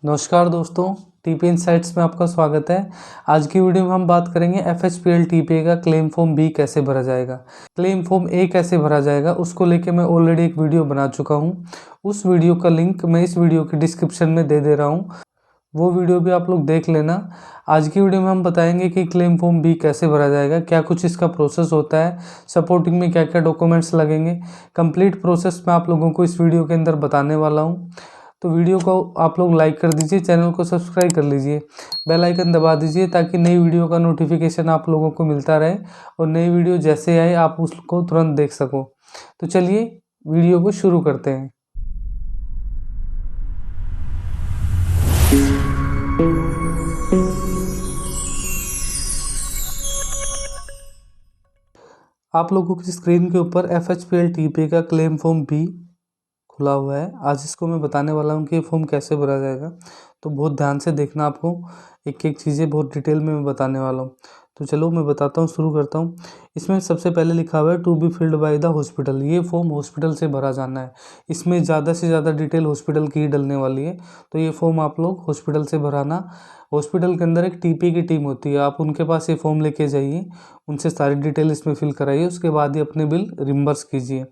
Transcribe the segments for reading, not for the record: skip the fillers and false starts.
नमस्कार दोस्तों, TP insights में आपका स्वागत है। आज की वीडियो में हम बात करेंगे एफएचपीएल टीपीए का क्लेम फॉर्म बी कैसे भरा जाएगा। क्लेम फॉर्म ए कैसे भरा जाएगा उसको लेके मैं ऑलरेडी एक वीडियो बना चुका हूं। उस वीडियो का लिंक मैं इस वीडियो के डिस्क्रिप्शन में दे रहा हूं, वो वीडियो भी आप लोग देख लेना। आज की वीडियो में हम बताएंगे कि क्लेम फॉर्म बी कैसे भरा जाएगा, क्या कुछ इसका प्रोसेस होता है, सपोर्टिंग में क्या क्या डॉक्यूमेंट्स लगेंगे। कंप्लीट प्रोसेस मैं आप लोगों को इस वीडियो के अंदर बताने वाला हूं। तो वीडियो को आप लोग लाइक कर दीजिए, चैनल को सब्सक्राइब कर लीजिए, बेल आइकन दबा दीजिए ताकि नई वीडियो का नोटिफिकेशन आप लोगों को मिलता रहे और नई वीडियो जैसे आए आप उसको तुरंत देख सको। तो चलिए वीडियो को शुरू करते हैं। आप लोगों की स्क्रीन के ऊपर एफएचपीएल टीपीए का क्लेम फॉर्म बी खुला हुआ है। आज इसको मैं बताने वाला हूँ कि ये फॉर्म कैसे भरा जाएगा, तो बहुत ध्यान से देखना। आपको एक एक चीज़ें बहुत डिटेल में मैं बताने वाला हूँ। तो चलो मैं बताता हूँ, शुरू करता हूँ। इसमें सबसे पहले लिखा हुआ है to be filled by the hospital. ये फॉर्म हॉस्पिटल से भरा जाना है। इसमें ज़्यादा से ज़्यादा डिटेल हॉस्पिटल की ही डलने वाली है, तो ये फॉर्म आप लोग हॉस्पिटल से भराना। हॉस्पिटल के अंदर एक टीपी की टीम होती है, आप उनके पास ये फॉर्म लेके जाइए, उनसे सारी डिटेल इसमें फिल कराइए, उसके बाद ही अपने बिल रिम्बर्स कीजिए।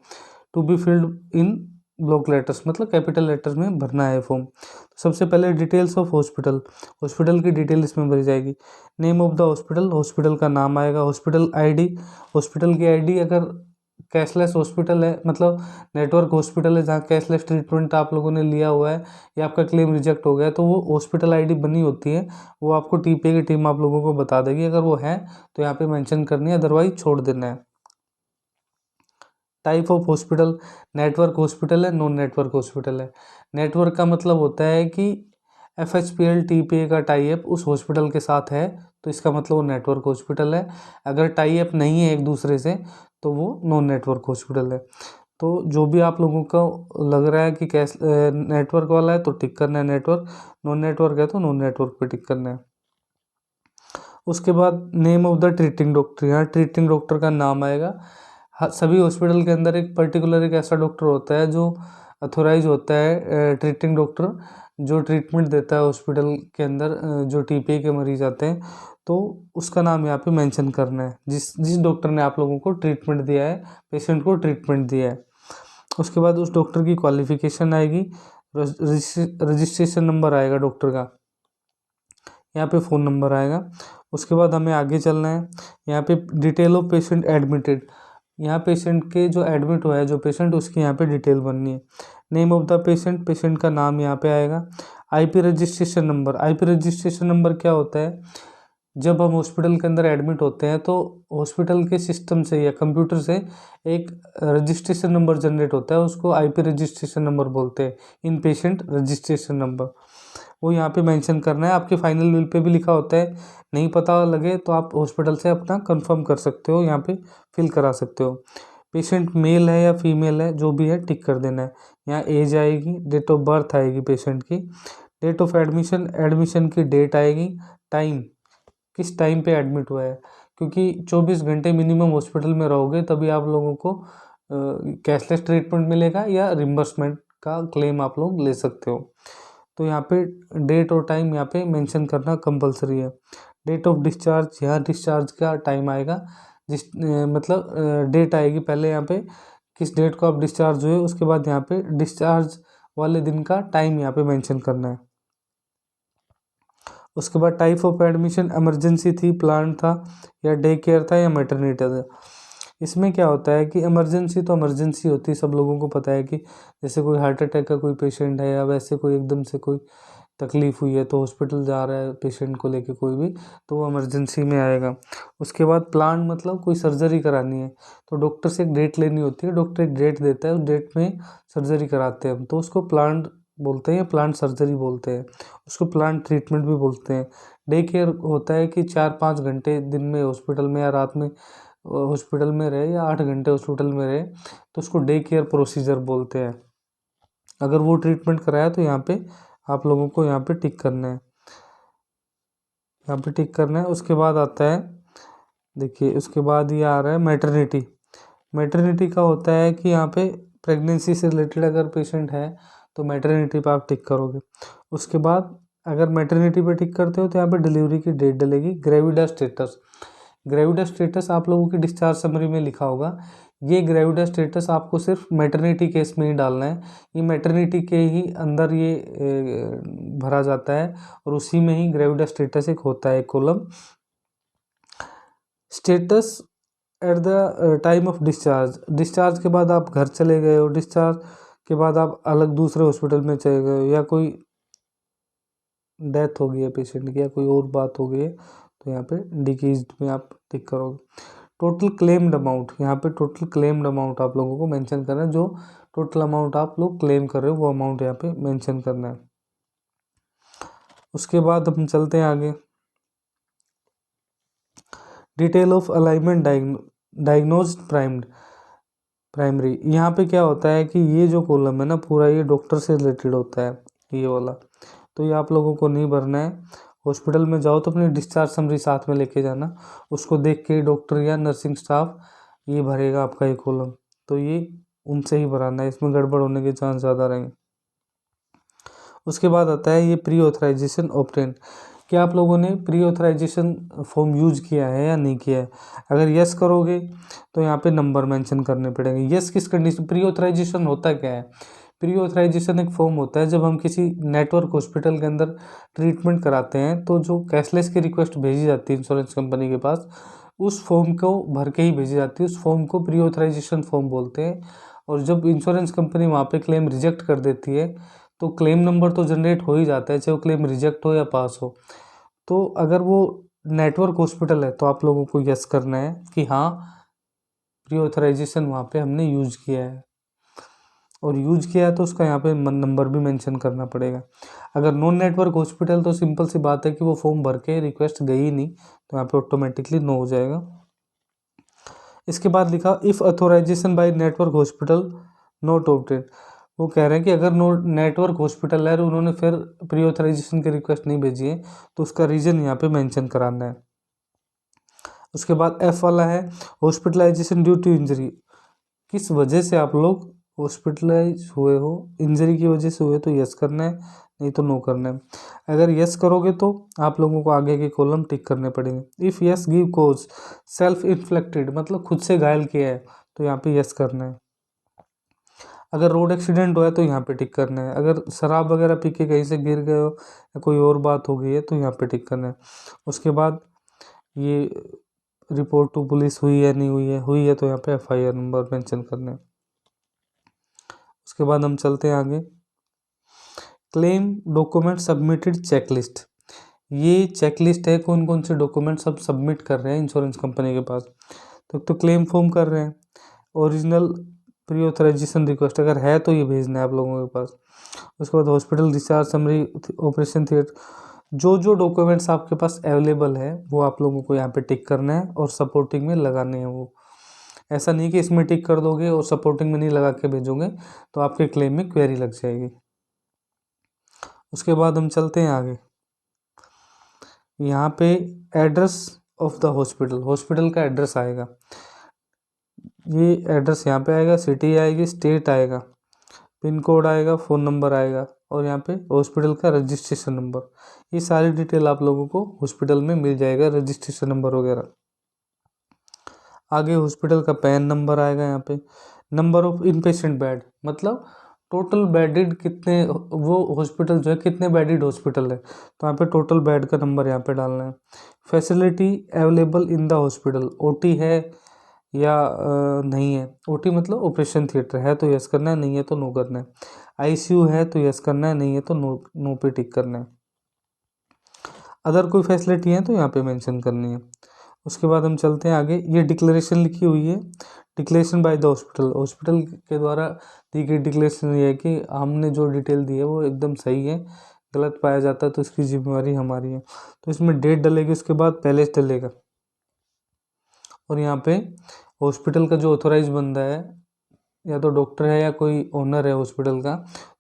To be filled in block letters मतलब कैपिटल लेटर्स में भरना है फॉर्म। तो सबसे पहले डिटेल्स ऑफ हॉस्पिटल, हॉस्पिटल की डिटेल इसमें भरी जाएगी। Name of the hospital, hospital का नाम आएगा। हॉस्पिटल आईडी, हॉस्पिटल की आईडी। अगर कैशलेस हॉस्पिटल है मतलब नेटवर्क हॉस्पिटल है जहाँ कैशलेस ट्रीटमेंट आप लोगों ने लिया हुआ है या आपका क्लेम रिजेक्ट हो गया, तो वो हॉस्पिटल आईडी बनी होती है, वो आपको टीपीए की टीम आप लोगों को बता देगी। अगर वो है तो यहाँ पे मेंशन करनी है, अदरवाइज छोड़ देना है। Type of hospital, network hospital है, नॉन नेटवर्क हॉस्पिटल है। नेटवर्क का मतलब होता है कि एफएचपीएल टीपीए का टाई अप उस हॉस्पिटल के साथ है, तो इसका मतलब वो नेटवर्क हॉस्पिटल है। अगर टाई अप नहीं है एक दूसरे से तो वो नॉन नेटवर्क हॉस्पिटल है। तो जो भी आप लोगों को लग रहा है कि कैश नेटवर्क वाला है तो टिक करना है नेटवर्क, नॉन नेटवर्क है तो नॉन नेटवर्क पे टिक करना है। उसके बाद name of the treating doctor, यहाँ ट्रीटिंग डॉक्टर का नाम आएगा। सभी हॉस्पिटल के अंदर एक पर्टिकुलर एक ऐसा डॉक्टर होता है जो अथोराइज होता है, ट्रीटिंग डॉक्टर जो ट्रीटमेंट देता है हॉस्पिटल के अंदर, जो टीपीए के मरीज आते हैं, तो उसका नाम यहाँ पे मेंशन करना है, जिस जिस डॉक्टर ने आप लोगों को ट्रीटमेंट दिया है, पेशेंट को ट्रीटमेंट दिया है। उसके बाद उस डॉक्टर की क्वालिफिकेशन आएगी, रजिस्ट्रेशन नंबर आएगा डॉक्टर का, यहाँ पे फ़ोन नंबर आएगा। उसके बाद हमें आगे चलना है। यहाँ पे डिटेल ऑफ पेशेंट एडमिटेड, यहाँ पेशेंट के जो एडमिट हुआ है जो पेशेंट, उसकी यहाँ पे डिटेल बननी है। Name of the patient, patient का नाम यहाँ पे आएगा। IP registration number, IP registration number क्या होता है, जब हम हॉस्पिटल के अंदर एडमिट होते हैं तो हॉस्पिटल के सिस्टम से या कंप्यूटर से एक रजिस्ट्रेशन नंबर जनरेट होता है, उसको आईपी रजिस्ट्रेशन नंबर बोलते हैं, इन पेशेंट रजिस्ट्रेशन नंबर। वो यहाँ पे मेंशन करना है। आपके फाइनल बिल पे भी लिखा होता है, नहीं पता लगे तो आप हॉस्पिटल से अपना कंफर्म कर सकते हो, यहाँ पे फिल करा सकते हो। पेशेंट मेल है या फीमेल है, जो भी है टिक कर देना है। यहाँ एज आएगी, डेट ऑफ बर्थ आएगी पेशेंट की, डेट ऑफ एडमिशन, एडमिशन की डेट आएगी, टाइम किस टाइम पे एडमिट हुआ है, क्योंकि 24 घंटे मिनिमम हॉस्पिटल में रहोगे तभी आप लोगों को कैशलेस ट्रीटमेंट मिलेगा या रिम्बर्समेंट का क्लेम आप लोग ले सकते हो। तो यहाँ पे डेट और टाइम यहाँ पे मेंशन करना कंपलसरी है। डेट ऑफ डिस्चार्ज, यहाँ डिस्चार्ज का टाइम आएगा, मतलब डेट आएगी पहले यहाँ पे किस डेट को आप डिस्चार्ज हुए, उसके बाद यहाँ पे डिस्चार्ज वाले दिन का टाइम यहाँ पे मेंशन करना है। उसके बाद टाइप ऑफ एडमिशन, इमरजेंसी थी, प्लान था या डे केयर था या मैटरनिटी था। इसमें क्या होता है कि इमरजेंसी तो इमरजेंसी होती है, सब लोगों को पता है कि जैसे कोई हार्ट अटैक का कोई पेशेंट है या वैसे कोई एकदम से कोई तकलीफ़ हुई है तो हॉस्पिटल जा रहा है पेशेंट को लेके कोई भी, तो वो इमरजेंसी में आएगा। उसके बाद प्लान मतलब कोई सर्जरी करानी है तो डॉक्टर से एक डेट लेनी होती है, डॉक्टर एक डेट देता है, उस डेट में सर्जरी कराते हैं हम, तो उसको प्लान बोलते हैं, प्लान सर्जरी बोलते हैं, उसको प्लान ट्रीटमेंट भी बोलते हैं। डे केयर होता है कि 4-5 घंटे दिन में हॉस्पिटल में या रात में हॉस्पिटल में रहे या 8 घंटे हॉस्पिटल में रहे, तो उसको डे केयर प्रोसीजर बोलते हैं। अगर वो ट्रीटमेंट कराया तो यहाँ पे आप लोगों को यहाँ पे टिक करना है, यहाँ पे टिक करना है। उसके बाद आता है, देखिए उसके बाद ये आ रहा है मैटरनिटी। मैटरनिटी का होता है कि यहाँ पे प्रेगनेंसी से रिलेटेड अगर पेशेंट है तो मैटरनिटी पे आप टिक करोगे। उसके बाद अगर मैटरनिटी पे टिक करते हो तो यहाँ पे डिलीवरी की डेट डलेगी। ग्रेविडा स्टेटस, ग्रेविडा स्टेटस आप लोगों की डिस्चार्ज समरी में लिखा होगा। ये ग्रेविडा स्टेटस आपको सिर्फ मैटरनिटी केस में ही डालना है। ये मैटरनिटी के ही अंदर ये भरा जाता है और उसी में ही ग्रेविडा स्टेटस एक होता है column. Status at the time of discharge, discharge के बाद आप घर चले गए हो, डिस्चार्ज के बाद आप अलग दूसरे हॉस्पिटल में चले गए हो, या कोई डेथ हो गई है पेशेंट की या कोई और बात हो गई है, तो यहाँ पे डिक्रीज्ड में आप टिक करोगे। टोटल क्लेम्ड अमाउंट, यहाँ पे टोटल क्लेम्ड अमाउंट आप लोगों को मेंशन करना है। जो टोटल अमाउंट आप लोग क्लेम कर रहे हो वो अमाउंट यहाँ पे मेंशन करना है। उसके बाद हम चलते हैं आगे। Detail of alignment diagnosed primary, यहाँ पे क्या होता है कि ये जो कॉलम है ना पूरा ये डॉक्टर से रिलेटेड होता है ये वाला, तो ये आप लोगों को नहीं भरना है। हॉस्पिटल में जाओ तो अपनी डिस्चार्ज समरी साथ में लेके जाना, उसको देख के डॉक्टर या नर्सिंग स्टाफ ये भरेगा आपका ये कॉलम, तो ये उनसे ही भराना है, इसमें गड़बड़ होने के चांस ज़्यादा रहेंगे। उसके बाद आता है ये प्री ऑथराइजेशन ऑब्टेन, क्या आप लोगों ने प्री ऑथराइजेशन फॉर्म यूज किया है या नहीं किया है। अगर यस करोगे तो यहाँ पे नंबर मेंशन करने पड़ेंगे। यस किस कंडीशन, प्री ऑथराइजेशन होता क्या है, प्री ऑथराइजेशन एक फॉर्म होता है जब हम किसी नेटवर्क हॉस्पिटल के अंदर ट्रीटमेंट कराते हैं तो जो कैशलेस की रिक्वेस्ट भेजी जाती है इंश्योरेंस कंपनी के पास, उस फॉर्म को भर के ही भेजी जाती है, उस फॉर्म को प्री ऑथराइजेशन फॉर्म बोलते हैं। और जब इंश्योरेंस कंपनी वहाँ पे क्लेम रिजेक्ट कर देती है तो क्लेम नंबर तो जनरेट हो ही जाता है, चाहे वो क्लेम रिजेक्ट हो या पास हो। तो अगर वो नेटवर्क हॉस्पिटल है तो आप लोगों को यस करना है कि हाँ प्री ऑथराइजेशन वहाँ पे हमने यूज किया है, और यूज किया है तो उसका यहाँ पे नंबर भी मेंशन करना पड़ेगा। अगर नॉन नेटवर्क हॉस्पिटल तो सिंपल सी बात है कि वो फॉर्म भर के रिक्वेस्ट गई ही नहीं, तो यहाँ पे ऑटोमेटिकली नो हो जाएगा। इसके बाद लिखा if authorization by network hospital not obtain, वो कह रहे हैं कि अगर नो नेटवर्क हॉस्पिटल है और उन्होंने फिर प्री ऑथराइजेशन की रिक्वेस्ट नहीं भेजी है तो उसका रीज़न यहाँ पे मेंशन कराना है। उसके बाद एफ वाला है हॉस्पिटलाइजेशन ड्यू टू इंजरी, किस वजह से आप लोग हॉस्पिटलाइज हुए हो, इंजरी की वजह से हुए तो यस करना है, नहीं तो नो करना है। अगर यस करोगे तो आप लोगों को आगे के कॉलम टिक करने पड़ेंगे। If yes give cause self inflicted, मतलब खुद से घायल किया है, तो यहाँ पे यस करना है। अगर रोड एक्सीडेंट हुआ है तो यहाँ पे टिक करना है। अगर शराब वगैरह पी के कहीं से गिर गए हो या कोई और बात हो गई है तो यहाँ पे टिक करना है। उसके बाद ये रिपोर्ट टू पुलिस हुई है नहीं हुई है तो यहाँ पे FIR नंबर मेंशन करना है। उसके बाद हम चलते हैं आगे। क्लेम डॉक्यूमेंट सबमिटेड चेकलिस्ट, ये चेकलिस्ट है कौन कौन से डॉक्यूमेंट सब सबमिट कर रहे हैं इंश्योरेंस कंपनी के पास। तो क्लेम फॉर्म कर रहे हैं, ओरिजिनल प्री ऑथराइजेशन रिक्वेस्ट अगर है तो ये भेजना है आप लोगों के पास। उसके बाद hospital discharge summary, operation theatre, जो डॉक्यूमेंट्स आपके पास अवेलेबल है वो आप लोगों को यहाँ पे टिक करना है और सपोर्टिंग में लगाने हैं। वो ऐसा नहीं कि इसमें टिक कर दोगे और सपोर्टिंग में नहीं लगा के भेजोगे तो आपके क्लेम में क्वेरी लग जाएगी। उसके बाद हम चलते हैं आगे। यहाँ पे address of the hospital, hospital का एड्रेस आएगा, ये एड्रेस यहाँ पे आएगा, सिटी आएगी, स्टेट आएगा, पिन कोड आएगा, फ़ोन नंबर आएगा और यहाँ पे हॉस्पिटल का रजिस्ट्रेशन नंबर। ये सारी डिटेल आप लोगों को हॉस्पिटल में मिल जाएगा, रजिस्ट्रेशन नंबर वगैरह। आगे हॉस्पिटल का पैन नंबर आएगा, यहाँ पे नंबर ऑफ इनपेशेंट बेड, मतलब टोटल बेडेड कितने, वो हॉस्पिटल जो है कितने बेडेड हॉस्पिटल है तो यहाँ पे टोटल बेड का नंबर यहाँ पे डालना है। Facility available in the hospital, OT है या नहीं है, OT मतलब ऑपरेशन थिएटर है तो यस करना है, नहीं है तो नो करना है। ICU है तो यस करना है, नहीं है तो नो पे टिक करना है। अदर कोई फैसिलिटी है तो यहाँ पे मेंशन करनी है। उसके बाद हम चलते हैं आगे। ये डिक्लेरेशन लिखी हुई है, declaration bye the hospital, hospital के द्वारा दी गई डिक्लेरेशन ये है कि हमने जो डिटेल दी है वो एकदम सही है, गलत पाया जाता है तो इसकी जिम्मेवारी हमारी है। तो इसमें डेट डलेगी, उसके बाद पैलेस डलेगा और यहाँ पे हॉस्पिटल का जो ऑथोराइज बंदा है या तो डॉक्टर है या कोई ओनर है हॉस्पिटल का,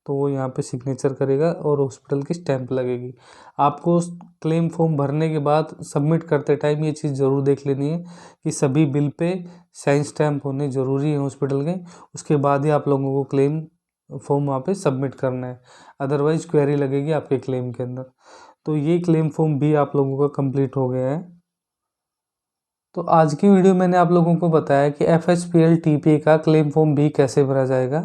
तो वो यहाँ पे सिग्नेचर करेगा और हॉस्पिटल की स्टैंप लगेगी। आपको क्लेम फॉर्म भरने के बाद सबमिट करते टाइम ये चीज़ ज़रूर देख लेनी है कि सभी बिल पे साइन स्टैंप होने ज़रूरी है हॉस्पिटल के, उसके बाद ही आप लोगों को क्लेम फॉर्म वहाँ पे सबमिट करना है, अदरवाइज क्वेरी लगेगी आपके क्लेम के अंदर। तो ये क्लेम फॉर्म भी आप लोगों का कंप्लीट हो गया है। तो आज की वीडियो मैंने आप लोगों को बताया कि FHPL TPA का क्लेम फॉर्म भी कैसे भरा जाएगा,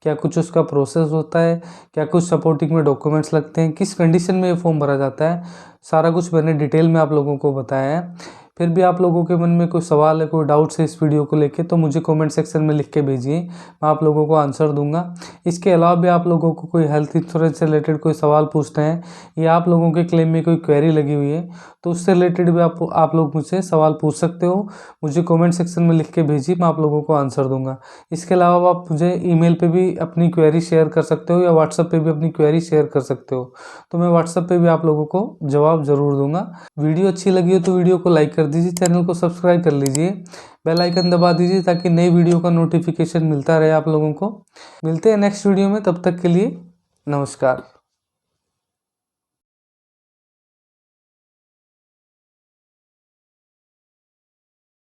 क्या कुछ उसका प्रोसेस होता है, क्या कुछ सपोर्टिंग में डॉक्यूमेंट्स लगते हैं, किस कंडीशन में ये फॉर्म भरा जाता है, सारा कुछ मैंने डिटेल में आप लोगों को बताया है। फिर भी आप लोगों के मन में कोई सवाल है, कोई डाउट्स है इस वीडियो को लेके, तो मुझे कमेंट सेक्शन में लिख के भेजिए, मैं आप लोगों को आंसर दूंगा। इसके अलावा भी आप लोगों को कोई हेल्थ इंश्योरेंस से रिलेटेड कोई सवाल पूछते हैं या आप लोगों के क्लेम में कोई क्वेरी लगी हुई है, तो उससे रिलेटेड भी आप लोग मुझसे सवाल पूछ सकते हो। मुझे कमेंट सेक्शन में लिख के भेजिए, मैं आप लोगों को आंसर दूंगा। इसके अलावा आप मुझे ईमेल पे भी अपनी क्वेरी शेयर कर सकते हो या व्हाट्सएप पे भी अपनी क्वेरी शेयर कर सकते हो, तो मैं व्हाट्सएप पे भी आप लोगों को जवाब ज़रूर दूंगा। वीडियो अच्छी लगी हो तो वीडियो को लाइक कर दीजिए, चैनल को सब्सक्राइब कर लीजिए, बेल आइकन दबा दीजिए ताकि नई वीडियो का नोटिफिकेशन मिलता रहे आप लोगों को। मिलते हैं नेक्स्ट वीडियो में, तब तक के लिए नमस्कार।